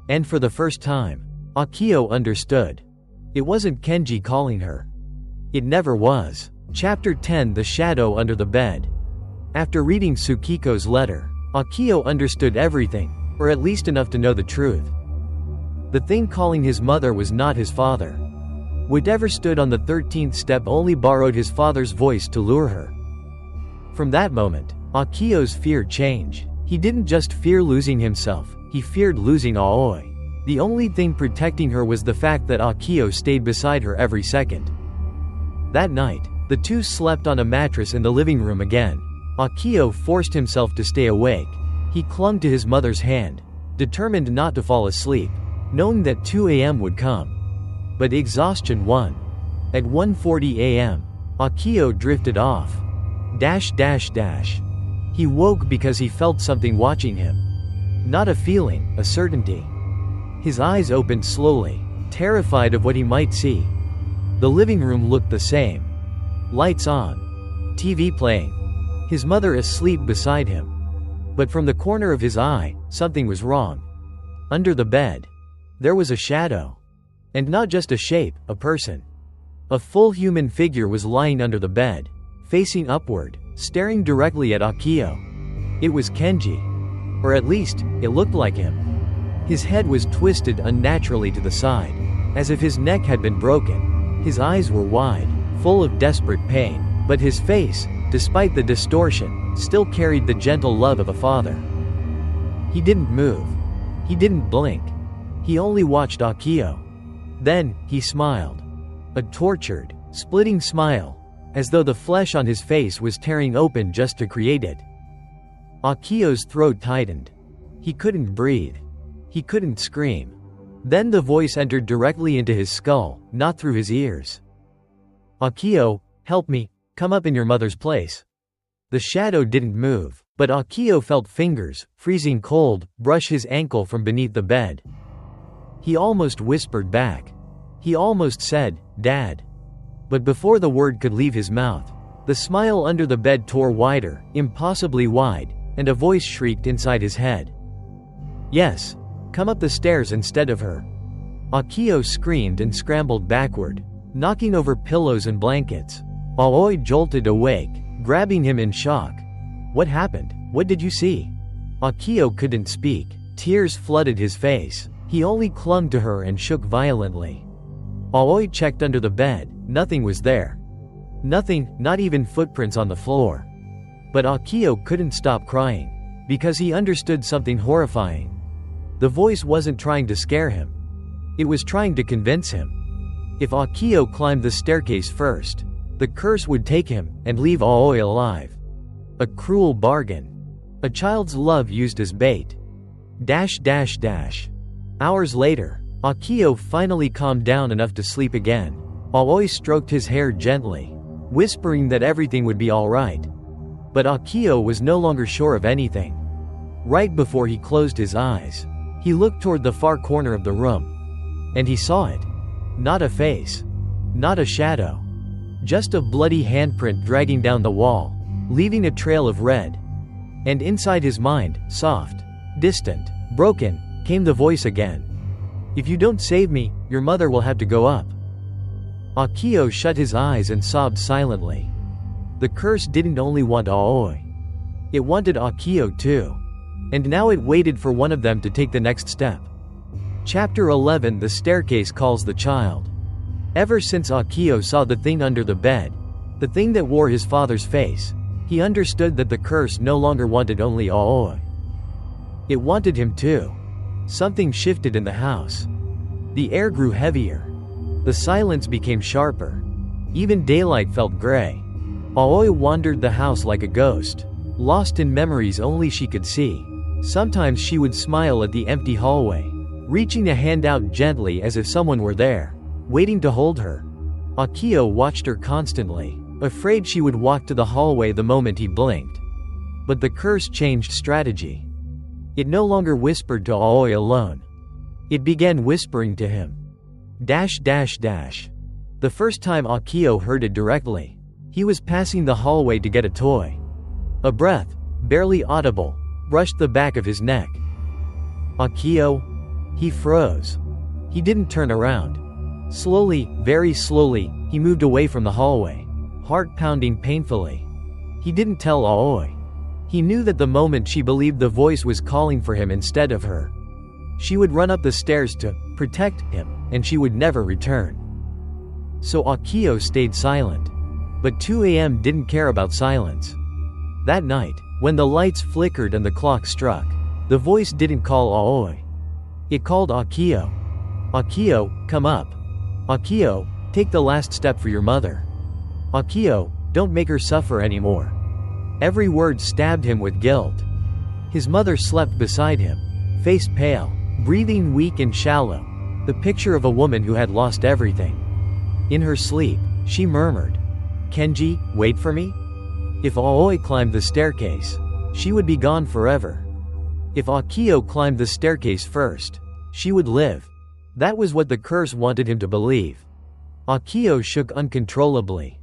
And for the first time, Akio understood. It wasn't Kenji calling her. It never was. Chapter 10: The Shadow Under the Bed. After reading Tsukiko's letter, Akio understood everything, or at least enough to know the truth. The thing calling his mother was not his father. Whatever stood on the 13th step only borrowed his father's voice to lure her. From that moment, Akio's fear changed. He didn't just fear losing himself, he feared losing Aoi. The only thing protecting her was the fact that Akio stayed beside her every second. That night, the two slept on a mattress in the living room again. Akio forced himself to stay awake. He clung to his mother's hand, determined not to fall asleep, knowing that 2 a.m. would come. But exhaustion won. At 1:40 a.m., Akio drifted off. He woke because he felt something watching him. Not a feeling, a certainty. His eyes opened slowly, terrified of what he might see. The living room looked the same. Lights on. TV playing. His mother asleep beside him. But from the corner of his eye, something was wrong. Under the bed, there was a shadow. And not just a shape, a person. A full human figure was lying under the bed, facing upward, staring directly at Akio. It was Kenji. Or at least, it looked like him. His head was twisted unnaturally to the side, as if his neck had been broken. His eyes were wide, full of desperate pain, but his face, despite the distortion, still carried the gentle love of a father. He didn't move. He didn't blink. He only watched Akio. Then, he smiled. A tortured, splitting smile, as though the flesh on his face was tearing open just to create it. Akio's throat tightened. He couldn't breathe. He couldn't scream. Then the voice entered directly into his skull, not through his ears. "Akio, help me, come up in your mother's place." The shadow didn't move, but Akio felt fingers, freezing cold, brush his ankle from beneath the bed. He almost whispered back. He almost said, "Dad." But before the word could leave his mouth, the smile under the bed tore wider, impossibly wide, and a voice shrieked inside his head. "Yes, come up the stairs instead of her." Akio screamed and scrambled backward, knocking over pillows and blankets. Aoi jolted awake, grabbing him in shock. "What happened? What did you see?" Akio couldn't speak. Tears flooded his face. He only clung to her and shook violently. Aoi checked under the bed. Nothing was there. Nothing, not even footprints on the floor. But Akio couldn't stop crying, because he understood something horrifying. The voice wasn't trying to scare him. It was trying to convince him. If Akio climbed the staircase first, the curse would take him and leave Aoi alive. A cruel bargain. A child's love used as bait. Hours later, Akio finally calmed down enough to sleep again. Aoi stroked his hair gently, whispering that everything would be alright. But Akio was no longer sure of anything. Right before he closed his eyes, he looked toward the far corner of the room. And he saw it. Not a face. Not a shadow. Just a bloody handprint dragging down the wall, leaving a trail of red. And inside his mind, soft, distant, broken, came the voice again. "If you don't save me, your mother will have to go up." Akio shut his eyes and sobbed silently. The curse didn't only want Aoi. It wanted Akio too. And now it waited for one of them to take the next step. Chapter 11: The Staircase Calls the Child. Ever since Akio saw the thing under the bed, the thing that wore his father's face, He understood that the curse no longer wanted only Aoi. It wanted him too. Something shifted in the house. The air grew heavier. The silence became sharper. Even daylight felt gray. Aoi wandered the house like a ghost, lost in memories only she could see. Sometimes she would smile at the empty hallway, reaching a hand out gently as if someone were there, waiting to hold her. Akio watched her constantly, afraid she would walk to the hallway the moment he blinked. But the curse changed strategy. It no longer whispered to Aoi alone. It began whispering to him. The first time Akio heard it directly, he was passing the hallway to get a toy. A breath, barely audible, brushed the back of his neck. Akio? He froze. He didn't turn around. Slowly, very slowly, he moved away from the hallway, heart pounding painfully. He didn't tell Aoi. He knew that the moment she believed the voice was calling for him instead of her, she would run up the stairs to protect him, and she would never return. So Akio stayed silent. But 2 a.m. didn't care about silence. That night, when the lights flickered and the clock struck, the voice didn't call Aoi. It called Akio. Akio, come up. Akio, take the last step for your mother. Akio, don't make her suffer anymore. Every word stabbed him with guilt. His mother slept beside him, face pale, breathing weak and shallow, the picture of a woman who had lost everything. In her sleep, she murmured, "Kenji, wait for me?" If Aoi climbed the staircase, she would be gone forever. If Akio climbed the staircase first, she would live. That was what the curse wanted him to believe. Akio shook uncontrollably.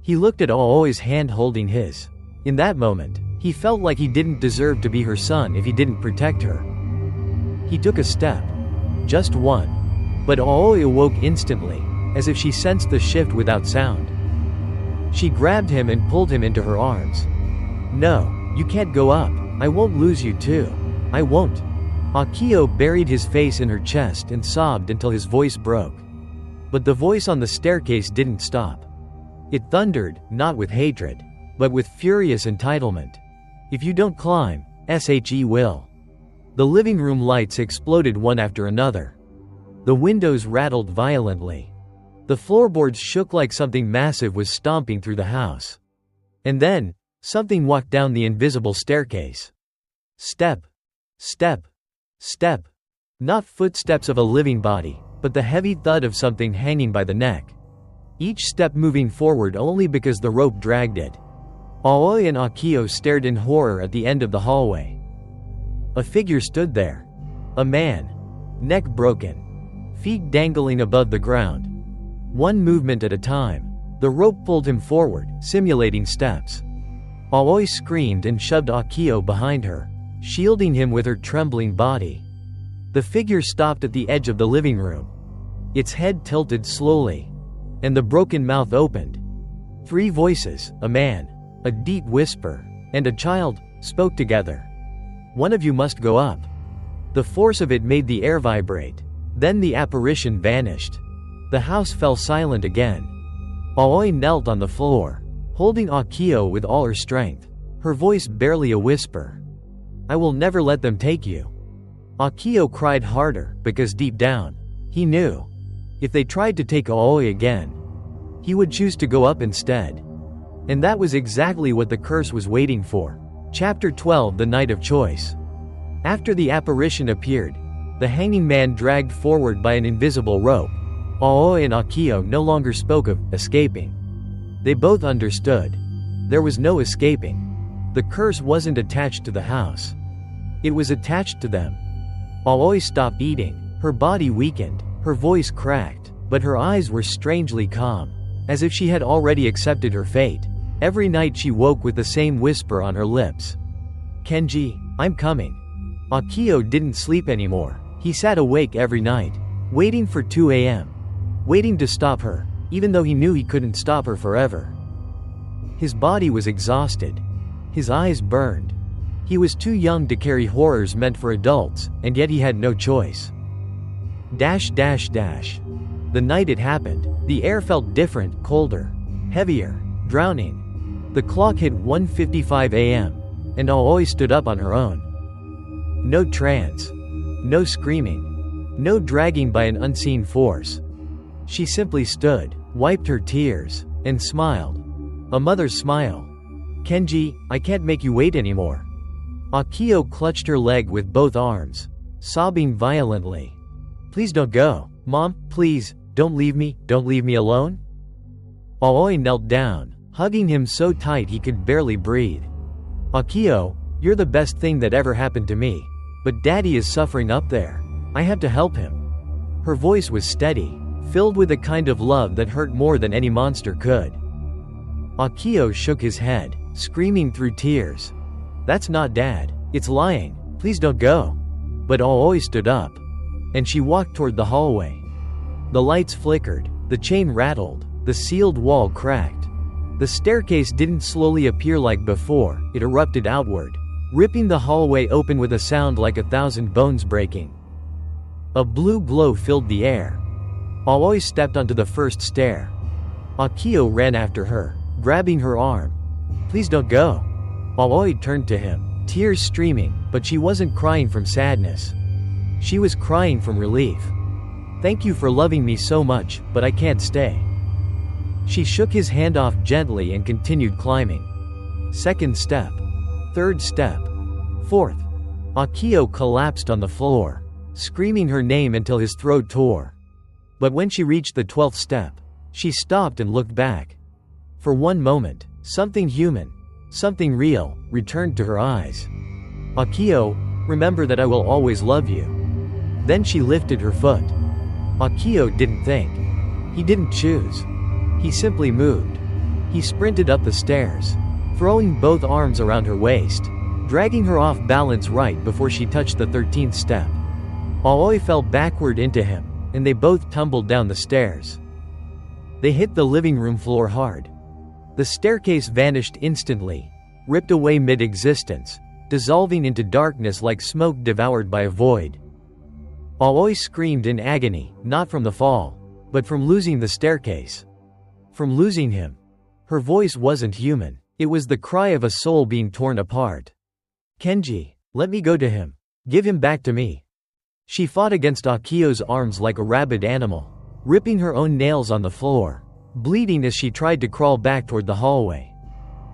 He looked at Aoi's hand holding his. In that moment, he felt like he didn't deserve to be her son if he didn't protect her. He took a step. Just one. But Aoi awoke instantly, as if she sensed the shift without sound. She grabbed him and pulled him into her arms. "No, you can't go up. I won't lose you too. I won't." Akio buried his face in her chest and sobbed until his voice broke. But the voice on the staircase didn't stop. It thundered, not with hatred, but with furious entitlement. "If you don't climb, she will." The living room lights exploded one after another. The windows rattled violently. The floorboards shook like something massive was stomping through the house. And then, something walked down the invisible staircase. Step. Step. Step. Not footsteps of a living body, but the heavy thud of something hanging by the neck. Each step moving forward only because the rope dragged it. Aoi and Akio stared in horror at the end of the hallway. A figure stood there. A man. Neck broken. Feet dangling above the ground. One movement at a time, the rope pulled him forward, simulating steps. Aoi screamed and shoved Akio behind her, shielding him with her trembling body. The figure stopped at the edge of the living room. Its head tilted slowly, and the broken mouth opened. 3 voices, a man, a deep whisper, and a child, spoke together. "One of you must go up." The force of it made the air vibrate. Then the apparition vanished. The house fell silent again. Aoi knelt on the floor, holding Akio with all her strength, her voice barely a whisper. "I will never let them take you." Akio cried harder, because deep down, he knew. If they tried to take Aoi again, he would choose to go up instead. And that was exactly what the curse was waiting for. Chapter 12: The Night of Choice. After the apparition appeared, the hanging man dragged forward by an invisible rope, Aoi and Akio no longer spoke of escaping. They both understood. There was no escaping. The curse wasn't attached to the house. It was attached to them. Aoi stopped eating, her body weakened, her voice cracked, but her eyes were strangely calm, as if she had already accepted her fate. Every night she woke with the same whisper on her lips. "Kenji, I'm coming." Akio didn't sleep anymore. He sat awake every night, waiting for 2 a.m. Waiting to stop her, even though he knew he couldn't stop her forever. His body was exhausted. His eyes burned. He was too young to carry horrors meant for adults, and yet he had no choice. The night it happened, the air felt different, colder, heavier, drowning. The clock hit 1:55 a.m., and Aoi stood up on her own. No trance. No screaming. No dragging by an unseen force. She simply stood, wiped her tears, and smiled. A mother's smile. "Kenji, I can't make you wait anymore." Akio clutched her leg with both arms, sobbing violently. "Please don't go. Mom, please, don't leave me alone." Aoi knelt down, hugging him so tight he could barely breathe. "Akio, you're the best thing that ever happened to me. But Daddy is suffering up there. I have to help him." Her voice was steady, filled with a kind of love that hurt more than any monster could. Akio shook his head, screaming through tears. "That's not Dad. It's lying. Please don't go." But Aoi stood up, and she walked toward the hallway. The lights flickered, the chain rattled, the sealed wall cracked. The staircase didn't slowly appear like before, it erupted outward, ripping the hallway open with a sound like 1,000 bones breaking. A blue glow filled the air. Aoi stepped onto the first stair. Akio ran after her, grabbing her arm. "Please don't go." Aoi turned to him, tears streaming, but she wasn't crying from sadness. She was crying from relief. "Thank you for loving me so much, but I can't stay." She shook his hand off gently and continued climbing. Second step. Third step. Fourth. Akio collapsed on the floor, screaming her name until his throat tore. But when she reached the 12th step, she stopped and looked back. For one moment, something human, something real, returned to her eyes. "Akio, remember that I will always love you." Then she lifted her foot. Akio didn't think. He didn't choose. He simply moved. He sprinted up the stairs, throwing both arms around her waist, dragging her off balance right before she touched the 13th step. Aoi fell backward into him, and they both tumbled down the stairs. They hit the living room floor hard. The staircase vanished instantly, ripped away mid-existence, dissolving into darkness like smoke devoured by a void. Aoi screamed in agony, not from the fall, but from losing the staircase. From losing him. Her voice wasn't human, it was the cry of a soul being torn apart. "Kenji, let me go to him. Give him back to me." She fought against Akio's arms like a rabid animal, ripping her own nails on the floor, bleeding as she tried to crawl back toward the hallway.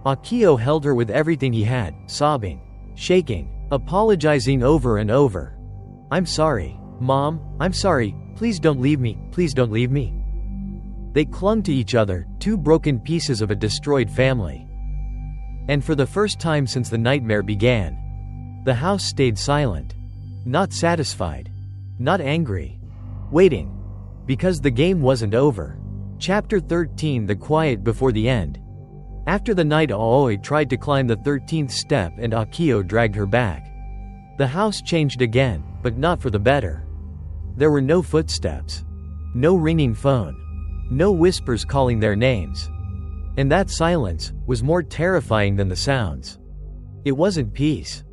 Akio held her with everything he had, sobbing, shaking, apologizing over and over. "I'm sorry, Mom, I'm sorry, please don't leave me, please don't leave me." They clung to each other, two broken pieces of a destroyed family. And for the first time since the nightmare began, the house stayed silent. Not satisfied. Not angry. Waiting. Because the game wasn't over. Chapter 13: The Quiet Before the End. After the night Aoi tried to climb the 13th step and Akio dragged her back. The house changed again, but not for the better. There were no footsteps. No ringing phone. No whispers calling their names. And that silence was more terrifying than the sounds. It wasn't peace.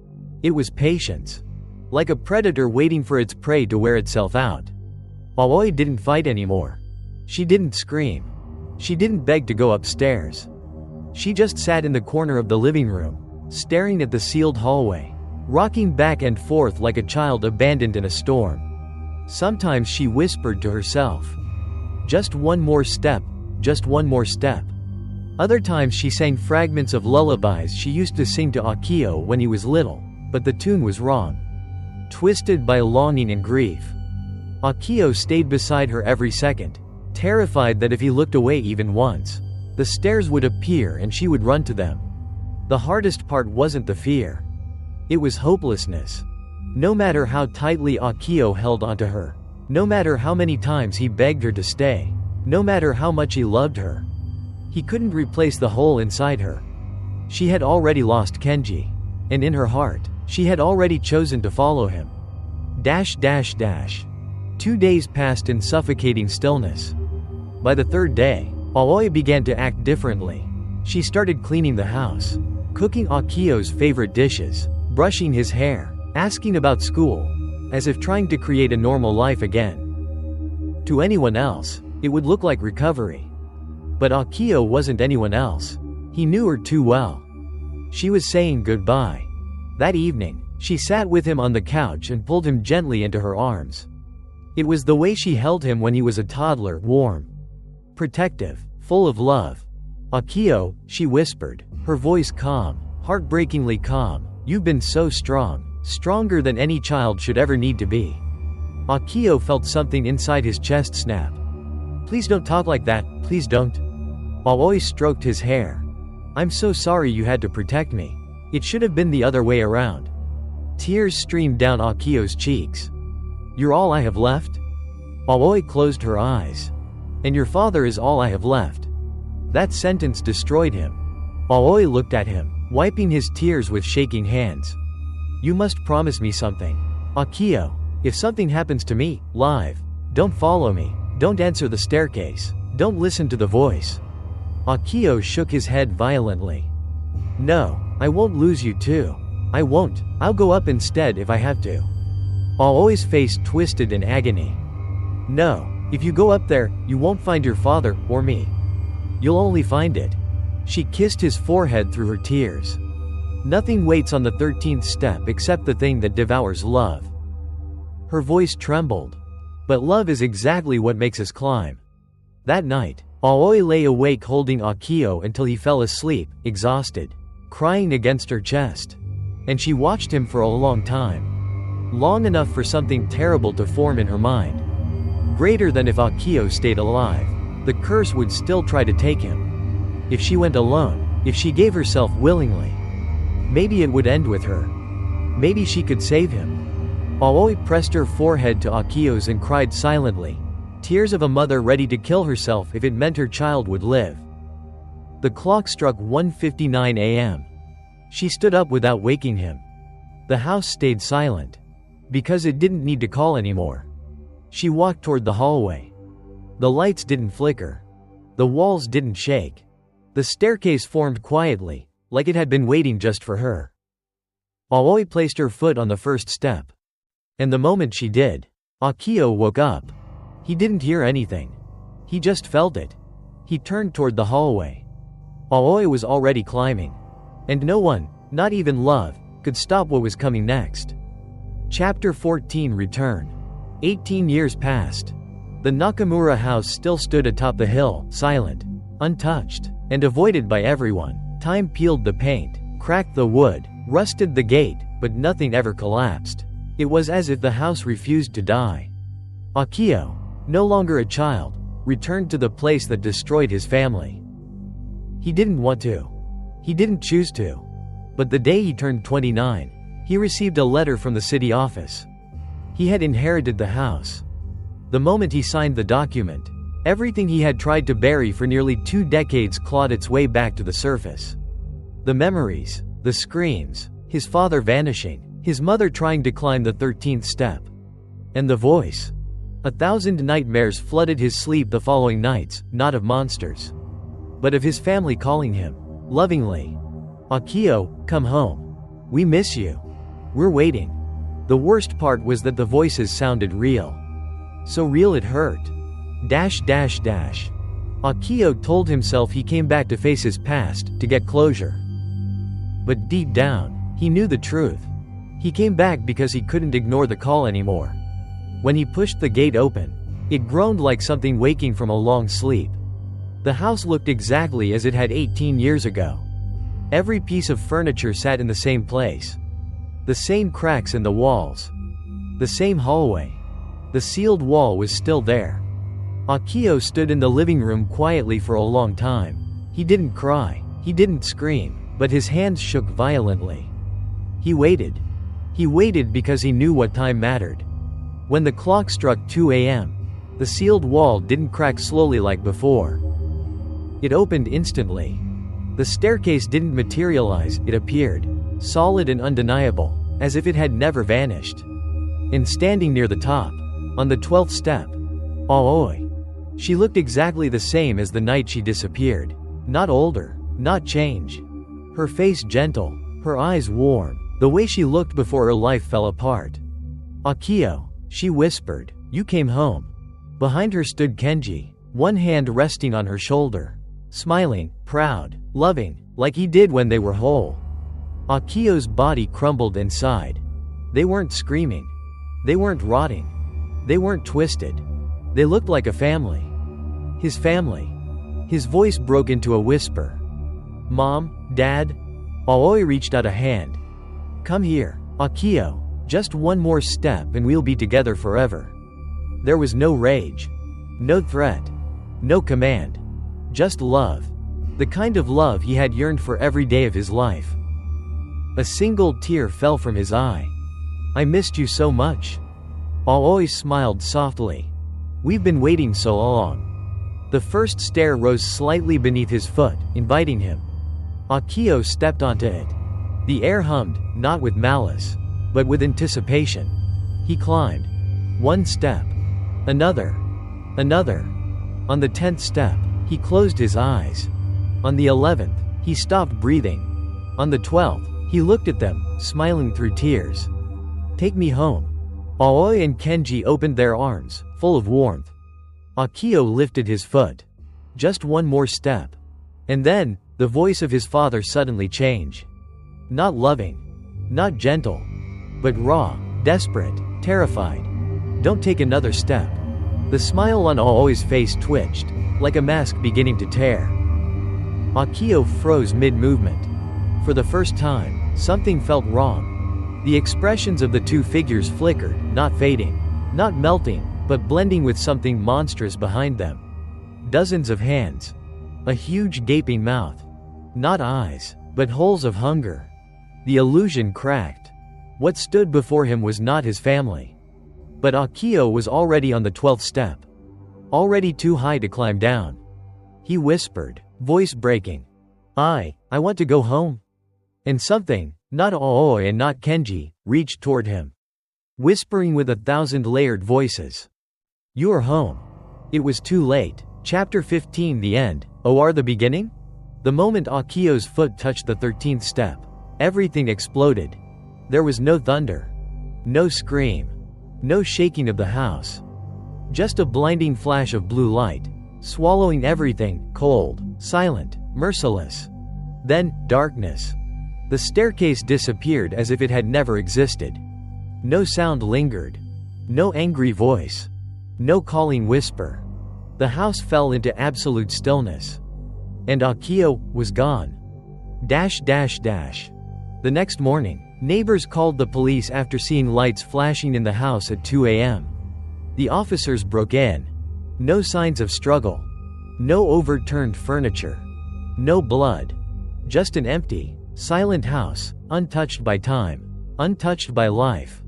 It was patience. Like a predator waiting for its prey to wear itself out. Aoi didn't fight anymore. She didn't scream. She didn't beg to go upstairs. She just sat in the corner of the living room, staring at the sealed hallway, rocking back and forth like a child abandoned in a storm. Sometimes she whispered to herself, "Just one more step, just one more step." Other times she sang fragments of lullabies she used to sing to Akio when he was little, but the tune was wrong. Twisted by longing and grief. Akio stayed beside her every second, terrified that if he looked away even once, the stairs would appear and she would run to them. The hardest part wasn't the fear. It was hopelessness. No matter how tightly Akio held onto her, no matter how many times he begged her to stay, no matter how much he loved her, he couldn't replace the hole inside her. She had already lost Kenji. And in her heart, she had already chosen to follow him. 2 days passed in suffocating stillness. By the third day, Aoi began to act differently. She started cleaning the house, cooking Akio's favorite dishes, brushing his hair, asking about school, as if trying to create a normal life again. To anyone else, it would look like recovery. But Akio wasn't anyone else. He knew her too well. She was saying goodbye. That evening, she sat with him on the couch and pulled him gently into her arms. It was the way she held him when he was a toddler, warm, protective, full of love. "Akio," she whispered, her voice calm, heartbreakingly calm, "you've been so strong, stronger than any child should ever need to be." Akio felt something inside his chest snap. "Please don't talk like that, please don't." Aoi stroked his hair. "I'm so sorry you had to protect me. It should have been the other way around." Tears streamed down Akio's cheeks. "You're all I have left?" Aoi closed her eyes. "And your father is all I have left." That sentence destroyed him. Aoi looked at him, wiping his tears with shaking hands. "You must promise me something. Akio, if something happens to me, live, don't follow me, don't answer the staircase, don't listen to the voice." Akio shook his head violently. "No, I won't lose you too. I won't, I'll go up instead if I have to." Aoi's face twisted in agony. "No, if you go up there, you won't find your father, or me. You'll only find it." She kissed his forehead through her tears. "Nothing waits on the 13th step except the thing that devours love." Her voice trembled. "But love is exactly what makes us climb." That night, Aoi lay awake holding Akio until he fell asleep, exhausted, crying against her chest. And she watched him for a long time. Long enough for something terrible to form in her mind. Greater than if Akio stayed alive, the curse would still try to take him. If she went alone, if she gave herself willingly, maybe it would end with her. Maybe she could save him. Aoi pressed her forehead to Akio's and cried silently, tears of a mother ready to kill herself if it meant her child would live. The clock struck 1:59 a.m. She stood up without waking him. The house stayed silent. Because it didn't need to call anymore. She walked toward the hallway. The lights didn't flicker. The walls didn't shake. The staircase formed quietly, like it had been waiting just for her. Aoi placed her foot on the first step. And the moment she did, Akio woke up. He didn't hear anything. He just felt it. He turned toward the hallway. Aoi was already climbing. And no one, not even love, could stop what was coming next. Chapter 14 Return. 18 years passed. The Nakamura house still stood atop the hill, silent, untouched, and avoided by everyone. Time peeled the paint, cracked the wood, rusted the gate, but nothing ever collapsed. It was as if the house refused to die. Akio, no longer a child, returned to the place that destroyed his family. He didn't want to. He didn't choose to. But the day he turned 29, he received a letter from the city office. He had inherited the house. The moment he signed the document, everything he had tried to bury for nearly 2 decades clawed its way back to the surface. The memories, the screams, his father vanishing, his mother trying to climb the 13th step. And the voice. 1,000 nightmares flooded his sleep the following nights, not of monsters, but of his family calling him, lovingly, "Akio, come home. We miss you. We're waiting." The worst part was that the voices sounded real. So real it hurt. Akio told himself he came back to face his past, to get closure. But deep down, he knew the truth. He came back because he couldn't ignore the call anymore. When he pushed the gate open, it groaned like something waking from a long sleep. The house looked exactly as it had 18 years ago. Every piece of furniture sat in the same place. The same cracks in the walls. The same hallway. The sealed wall was still there. Akio stood in the living room quietly for a long time. He didn't cry, he didn't scream, but his hands shook violently. He waited. He waited because he knew what time mattered. When the clock struck 2 a.m., the sealed wall didn't crack slowly like before. It opened instantly. The staircase didn't materialize, it appeared, solid and undeniable, as if it had never vanished. And standing near the top, on the 12th step, Aoi. She looked exactly the same as the night she disappeared. Not older, not change. Her face gentle, her eyes warm, the way she looked before her life fell apart. "Akio," she whispered, "you came home." Behind her stood Kenji, one hand resting on her shoulder. Smiling, proud, loving, like he did when they were whole. Akio's body crumbled inside. They weren't screaming. They weren't rotting. They weren't twisted. They looked like a family. His family. His voice broke into a whisper. Mom, Dad? Aoi reached out a hand. Come here, Akio. Just one more step and we'll be together forever. There was no rage. No threat. No command. Just love. The kind of love he had yearned for every day of his life. A single tear fell from his eye. I missed you so much. Aoi smiled softly. We've been waiting so long. The first stair rose slightly beneath his foot, inviting him. Akio stepped onto it. The air hummed, not with malice, but with anticipation. He climbed. One step. Another. Another. On the 10th step, he closed his eyes. On the 11th, he stopped breathing. On the 12th, he looked at them, smiling through tears. Take me home. Aoi and Kenji opened their arms, full of warmth. Akio lifted his foot. Just one more step. And then, the voice of his father suddenly changed. Not loving. Not gentle. But raw, desperate, terrified. Don't take another step. The smile on Aoi's face twitched, like a mask beginning to tear. Akio froze mid-movement. For the first time, something felt wrong. The expressions of the two figures flickered, not fading, not melting, but blending with something monstrous behind them. Dozens of hands. A huge gaping mouth. Not eyes, but holes of hunger. The illusion cracked. What stood before him was not his family. But Akio was already on the 12th step. Already too high to climb down. He whispered, voice breaking. I want to go home. And something, not Aoi and not Kenji, reached toward him. Whispering with 1,000 layered voices. You're home. It was too late. Chapter 15. The end. Or the beginning? The moment Akio's foot touched the 13th step, everything exploded. There was no thunder. No scream. No shaking of the house. Just a blinding flash of blue light, swallowing everything, cold, silent, merciless. Then, darkness. The staircase disappeared as if it had never existed. No sound lingered. No angry voice. No calling whisper. The house fell into absolute stillness. And Akio was gone. The next morning, neighbors called the police after seeing lights flashing in the house at 2 a.m. The officers broke in. No signs of struggle. No overturned furniture. No blood. Just an empty, silent house, untouched by time, untouched by life.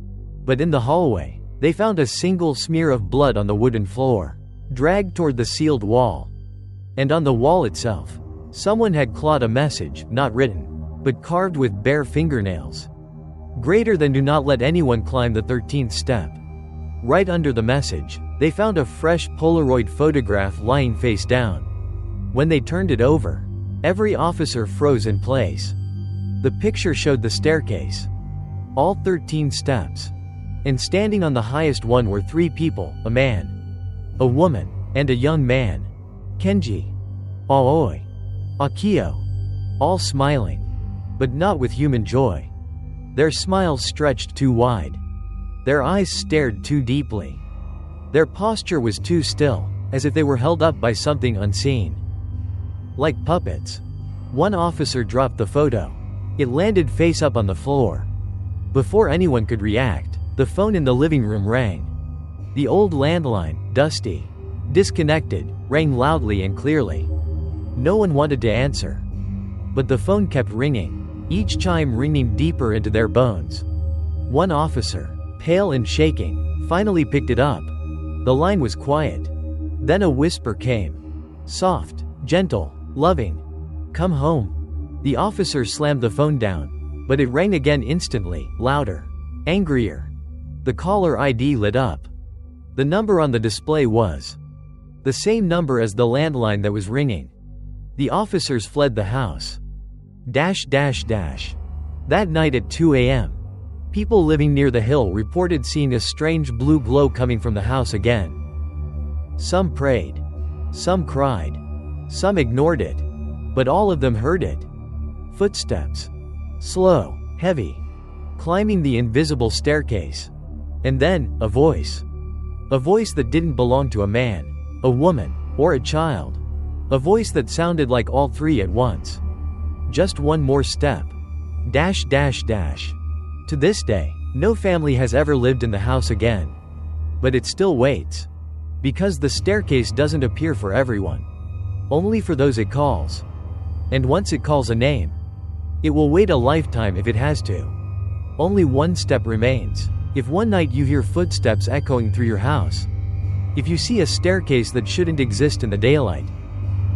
But in the hallway, they found a single smear of blood on the wooden floor, dragged toward the sealed wall. And on the wall itself, someone had clawed a message, not written, but carved with bare fingernails. Greater than do not let anyone climb the 13th step. Right under the message, they found a fresh Polaroid photograph lying face down. When they turned it over, every officer froze in place. The picture showed the staircase. All 13 steps. And standing on the highest one were 3 people, a man, a woman, and a young man. Kenji, Aoi, Akio. All smiling. But not with human joy. Their smiles stretched too wide. Their eyes stared too deeply. Their posture was too still, as if they were held up by something unseen. Like puppets. One officer dropped the photo. It landed face up on the floor. Before anyone could react, the phone in the living room rang. The old landline, dusty, disconnected, rang loudly and clearly. No one wanted to answer. But the phone kept ringing, each chime ringing deeper into their bones. One officer, pale and shaking, finally picked it up. The line was quiet. Then a whisper came. Soft, gentle, loving. Come home. The officer slammed the phone down, but it rang again instantly, louder, angrier. The caller ID lit up. The number on the display was the same number as the landline that was ringing. The officers fled the house. That night at 2 a.m., people living near the hill reported seeing a strange blue glow coming from the house again. Some prayed. Some cried. Some ignored it. But all of them heard it. Footsteps. Slow, heavy. Climbing the invisible staircase. And then, a voice. A voice that didn't belong to a man, a woman, or a child. A voice that sounded like all three at once. Just one more step. Dash dash dash. To this day, no family has ever lived in the house again. But it still waits. Because the staircase doesn't appear for everyone. Only for those it calls. And once it calls a name, it will wait a lifetime if it has to. Only one step remains. If one night you hear footsteps echoing through your house, if you see a staircase that shouldn't exist in the daylight,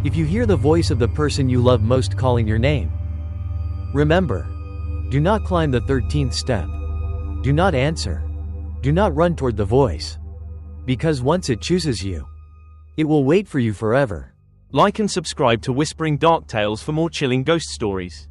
if you hear the voice of the person you love most calling your name, remember, do not climb the 13th step. Do not answer. Do not run toward the voice. Because once it chooses you, it will wait for you forever. Like and subscribe to Whispering Dark Tales for more chilling ghost stories.